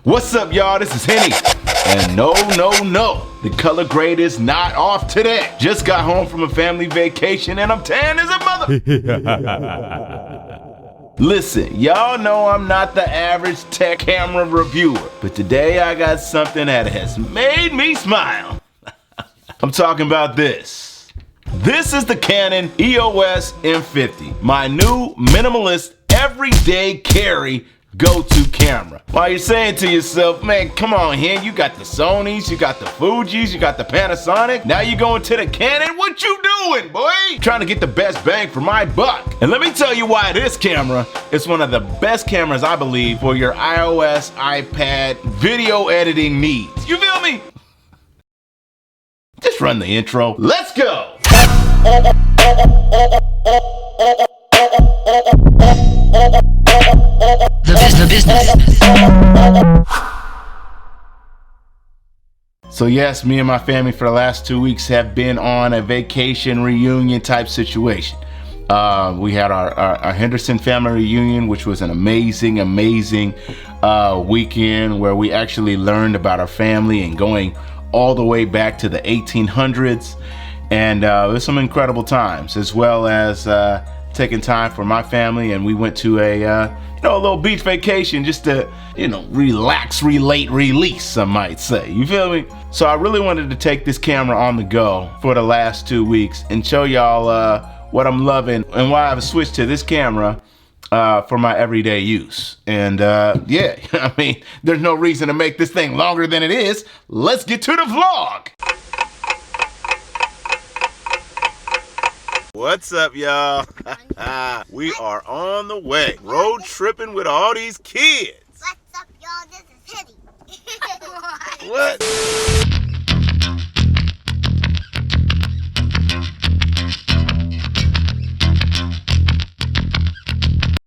What's up, y'all? This is Henny. And no, the color grade is not off today. Just got home from a family vacation and I'm tan as a mother. Listen, y'all know I'm not the average tech camera reviewer, but today I got something that has made me smile. I'm talking about this. This is the Canon EOS M50, my new minimalist everyday carry go-to camera. While you're saying to yourself, man, come on here, you got the Sonys, you got the Fujis, you got the Panasonic, now you going to the Canon? What you doing, boy? Trying to get the best bang for my buck. And let me tell you why this camera is one of the best cameras, I believe, for your iOS, iPad, video editing needs. You feel me? Just run the intro. Let's go! The business. So yes, me and my family for the last 2 weeks have been on a vacation reunion type situation. We had our Henderson family reunion, which was an amazing weekend where we actually learned about our family and going all the way back to the 1800s. And it was some incredible times, as well as taking time for my family, and we went to a little beach vacation just to, relax, relate, release, some might say. You feel me? So I really wanted to take this camera on the go for the last 2 weeks and show y'all what I'm loving and why I've switched to this camera for my everyday use. And yeah, I mean, there's no reason to make this thing longer than it is. Let's get to the vlog. What's up, y'all? We are on the way, road tripping with all these kids. What's up, y'all? This is Henny. What?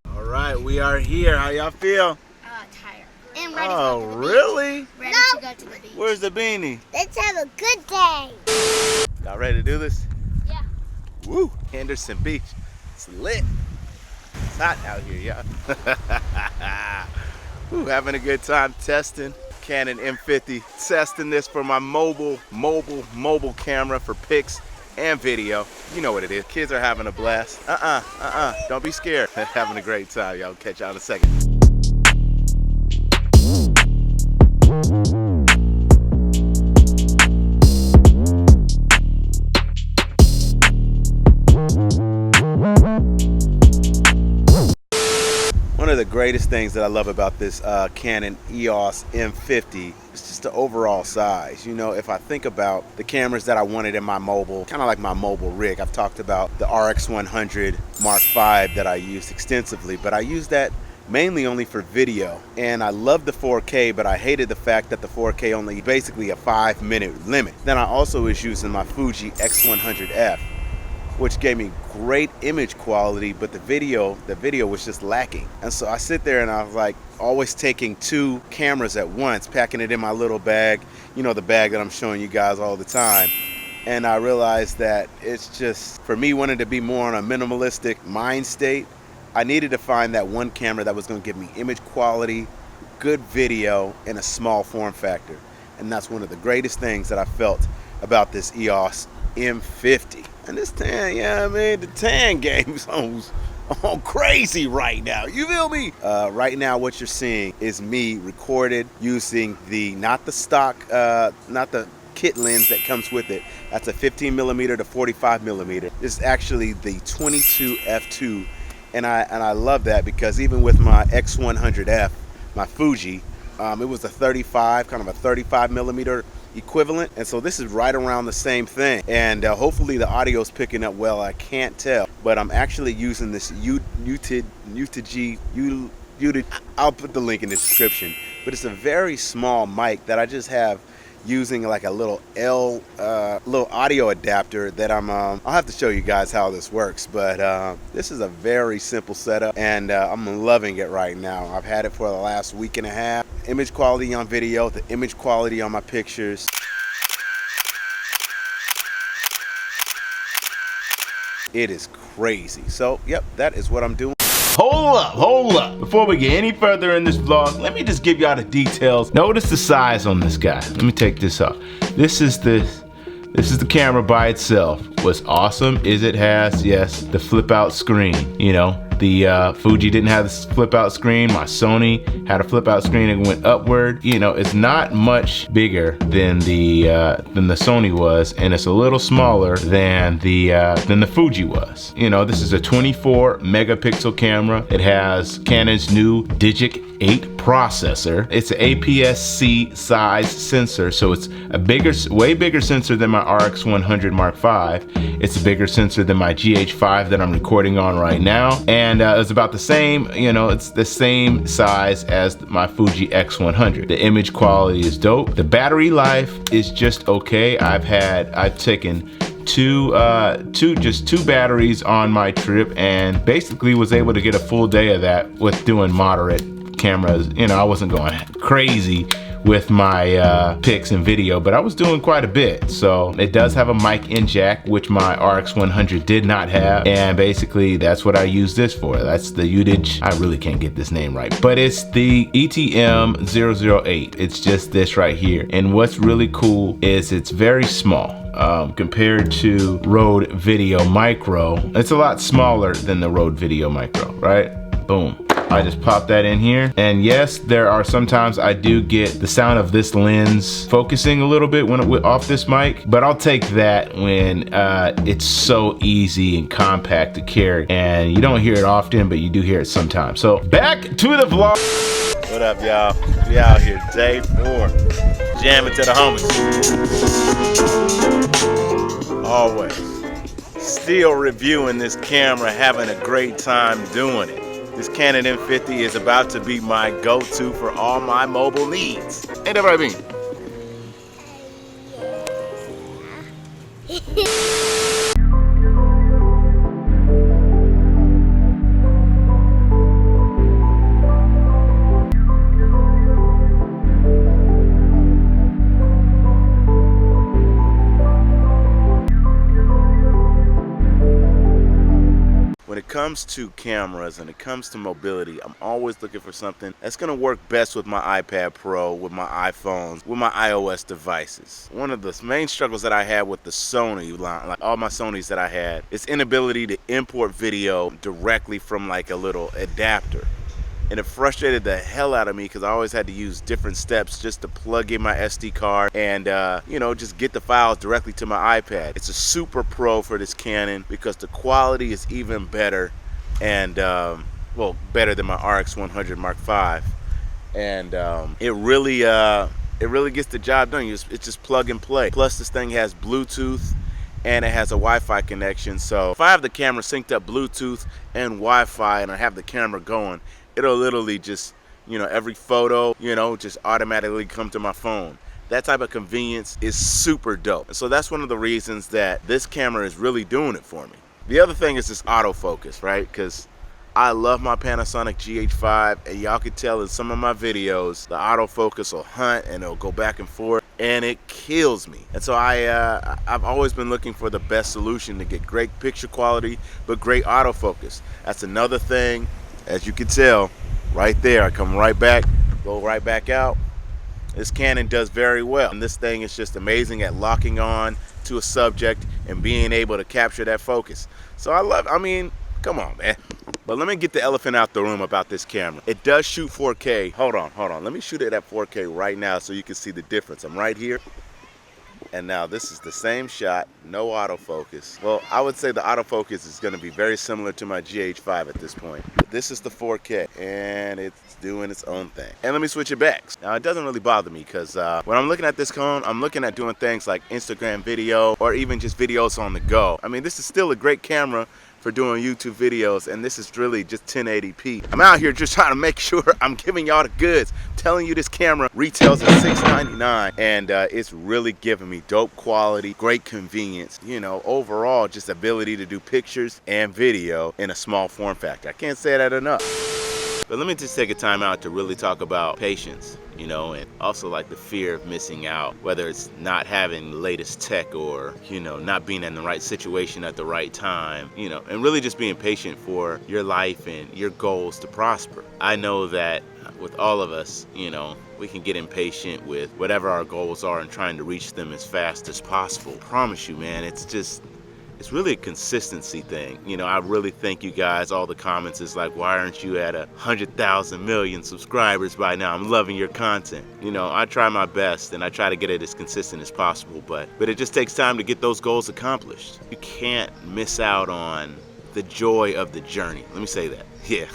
All right, we are here. How y'all feel? Tired. And ready Oh, to go to the really? beach. Ready to go to the beach. Where's the beanie? Let's have a good day. Y'all ready to do this? Yeah. Woo! Henderson Beach. It's lit. It's hot out here, y'all. Woo, having a good time testing. Canon M50. Testing this for my mobile camera for pics and video. You know what it is. Kids are having a blast. Don't be scared. Having a great time, y'all. Catch y'all in a second. One of the greatest things that I love about this Canon EOS M50 is just the overall size. If I think about the cameras that I wanted in my mobile, kind of like my mobile rig, I've talked about the RX100 Mark V that I used extensively, but I use that mainly only for video. And I love the 4K, but I hated the fact that the 4K only basically a 5-minute limit. Then I also was using my Fuji X100F, which gave me great image quality, but the video was just lacking. And so I sit there and I was like, always taking 2 cameras at once, packing it in my little bag, the bag that I'm showing you guys all the time. And I realized that it's just, for me, wanting to be more on a minimalistic mind state, I needed to find that one camera that was gonna give me image quality, good video, and a small form factor. And that's one of the greatest things that I felt about this EOS M50. And this tan, the tan game's on crazy right now. You feel me? Right now, what you're seeing is me recorded using not the kit lens that comes with it. That's a 15mm to 45mm. This is actually the 22 f2, and I love that because even with my X100F, my Fuji, it was a 35, kind of a 35mm equivalent, and so this is right around the same thing, and hopefully the audio is picking up well. I can't tell, but I'm actually using this I'll put the link in the description, but it's a very small mic that I just have using like a little little audio adapter that I'll have to show you guys how this works, but this is a very simple setup, and I'm loving it right now. I've had it for the last week and a half. Image quality on video, the image quality on my pictures. It is crazy. So, yep, that is what I'm doing. Hold up. Before we get any further in this vlog, let me just give y'all the details. Notice the size on this guy. Let me take this off. This is the camera by itself. What's awesome is it has, yes, the flip out screen. You know, the Fuji didn't have this flip out screen. My Sony had a flip out screen and went upward. You know, it's not much bigger than the Sony was, and it's a little smaller than the Fuji was. You know, this is a 24 megapixel camera. It has Canon's new Digic 8 processor. It's an APS-C size sensor, so it's a way bigger sensor than my RX100 Mark V. It's a bigger sensor than my GH5 that I'm recording on right now, and it's about the same. You know, it's the same size as my Fuji X100. The image quality is dope. The battery life is just okay. I've taken two batteries on my trip and basically was able to get a full day of that with doing moderate cameras. You know, I wasn't going crazy with my pics and video, but I was doing quite a bit. So it does have a mic in jack, which my RX100 did not have, and basically that's what I use this for. That's the Udage, I really can't get this name right, but it's the ETM008. It's just this right here, and what's really cool is it's very small. Compared to Rode Video Micro, it's a lot smaller than the Rode Video Micro, right? Boom. I just pop that in here, and yes, there are sometimes I do get the sound of this lens focusing a little bit when off this mic, but I'll take that when it's so easy and compact to carry, and you don't hear it often, but you do hear it sometimes. So back to the vlog. What up, y'all? We out here, day 4, jamming to the homies. Always. Still reviewing this camera, having a great time doing it. This Canon M50 is about to be my go-to for all my mobile needs. Ain't that what I mean? When it comes to cameras and it comes to mobility, I'm always looking for something that's gonna work best with my iPad Pro, with my iPhones, with my iOS devices. One of the main struggles that I had with the Sony line, like all my Sonys that I had, is inability to import video directly from like a little adapter. And it frustrated the hell out of me because I always had to use different steps just to plug in my SD card and, you know, just get the files directly to my iPad. It's a super pro for this Canon because the quality is even better and, well, better than my RX100 Mark V. And it really gets the job done. It's just plug and play. Plus, this thing has Bluetooth and it has a Wi-Fi connection. So if I have the camera synced up Bluetooth and Wi-Fi and I have the camera going, it'll literally just, you know, every photo, you know, just automatically come to my phone. That type of convenience is super dope. And so that's one of the reasons that this camera is really doing it for me. The other thing is this autofocus, right? Because I love my Panasonic GH5, and y'all can tell in some of my videos, the autofocus will hunt and it'll go back and forth, and it kills me. And so I've always been looking for the best solution to get great picture quality, but great autofocus. That's another thing. As you can tell, right there, I come right back, go right back out. This Canon does very well. And this thing is just amazing at locking on to a subject and being able to capture that focus. So I mean, come on, man. But let me get the elephant out the room about this camera. It does shoot 4K. Hold on. Let me shoot it at 4K right now so you can see the difference. I'm right here. And now this is the same shot, no autofocus. Well, I would say the autofocus is gonna be very similar to my GH5 at this point. This is the 4K, and it's doing its own thing. And let me switch it back. Now, it doesn't really bother me, because when I'm looking at this phone, I'm looking at doing things like Instagram video, or even just videos on the go. I mean, this is still a great camera for doing YouTube videos, and this is really just 1080p. I'm out here just trying to make sure I'm giving y'all the goods. I'm telling you, this camera retails at $699, and it's really giving me dope quality, great convenience, you know, overall just ability to do pictures and video in a small form factor. I can't say that enough. But let me just take a time out to really talk about patience. you know, and also like the fear of missing out, whether it's not having the latest tech or, you know, not being in the right situation at the right time, you know, and really just being patient for your life and your goals to prosper. I know that with all of us, you know, we can get impatient with whatever our goals are and trying to reach them as fast as possible. I promise you, man, it's really a consistency thing. You know, I really thank you guys. All the comments is like, why aren't you at 100,000 million subscribers by now? I'm loving your content. You know, I try my best and I try to get it as consistent as possible, but it just takes time to get those goals accomplished. You can't miss out on the joy of the journey. Let me say that. Yeah.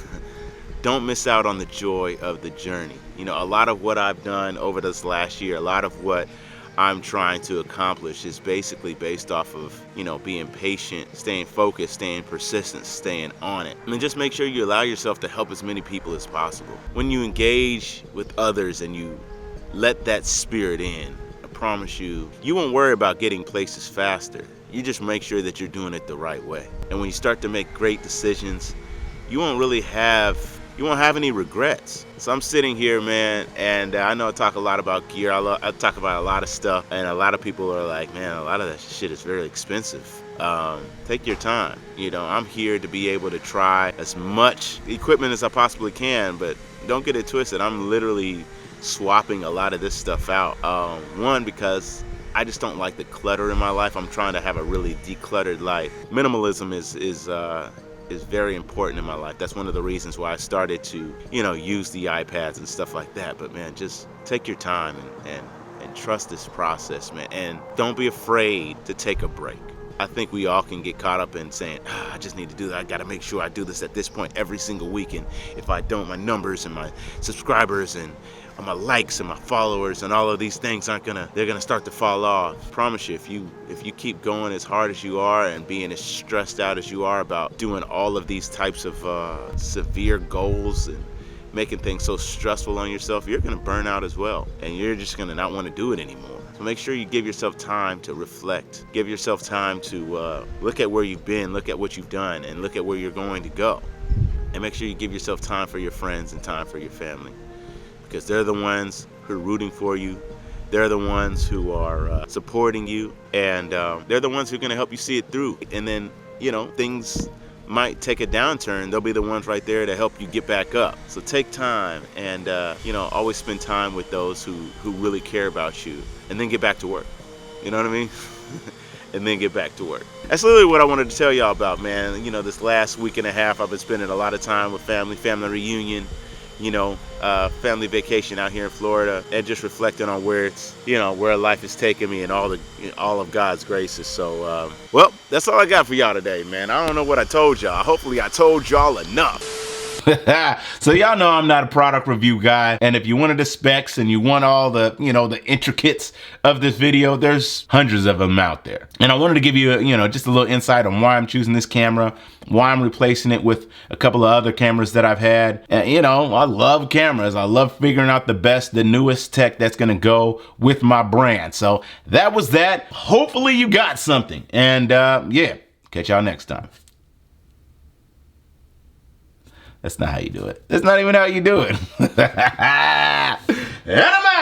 Don't miss out on the joy of the journey. You know, a lot of what I've done over this last year, a lot of what I'm trying to accomplish is basically based off of, you know, being patient, staying focused, staying persistent, staying on it. And just make sure you allow yourself to help as many people as possible. When you engage with others and you let that spirit in, I promise you, you won't worry about getting places faster. You just make sure that you're doing it the right way. And when you start to make great decisions, you won't have any regrets. So I'm sitting here, man, and I know I talk a lot about gear. I talk about a lot of stuff, and a lot of people are like, man, a lot of that shit is very expensive. Take your time. You know, I'm here to be able to try as much equipment as I possibly can, but don't get it twisted. I'm literally swapping a lot of this stuff out. One, because I just don't like the clutter in my life. I'm trying to have a really decluttered life. Minimalism is very important in my life. That's one of the reasons why I started to, you know, use the iPads and stuff like that. But man, just take your time and trust this process, man. And don't be afraid to take a break. I think we all can get caught up in saying, I just need to do that. I got to make sure I do this at this point every single week. And if I don't, my numbers and my subscribers and my likes and my followers and all of these things they're gonna start to fall off. I promise you, if you keep going as hard as you are and being as stressed out as you are about doing all of these types of severe goals and making things so stressful on yourself, you're gonna burn out as well. And you're just gonna not want to do it anymore. So make sure you give yourself time to reflect. Give yourself time to look at where you've been, look at what you've done, and look at where you're going to go. And make sure you give yourself time for your friends and time for your family. Because they're the ones who are rooting for you. They're the ones who are supporting you. And they're the ones who are going to help you see it through. And then, you know, things might take a downturn. They'll be the ones right there to help you get back up. So take time and, you know, always spend time with those who really care about you. And then get back to work. You know what I mean? And then get back to work. That's literally what I wanted to tell y'all about, man. You know, this last week and a half, I've been spending a lot of time with family reunion. You know, family vacation out here in Florida, and just reflecting on where life has taken me and all of God's graces. So, well, that's all I got for y'all today, man. I don't know what I told y'all. Hopefully I told y'all enough. So y'all know I'm not a product review guy, and if you wanted the specs and you want all the, you know, the intricates of this video, there's hundreds of them out there. And I wanted to give you, you know, just a little insight on why I'm choosing this camera, why I'm replacing it with a couple of other cameras that I've had. And, you know, I love cameras. I love figuring out the newest tech that's gonna go with my brand. So that was that. Hopefully you got something. And yeah, catch y'all next time. That's not how you do it. That's not even how you do it. Anime!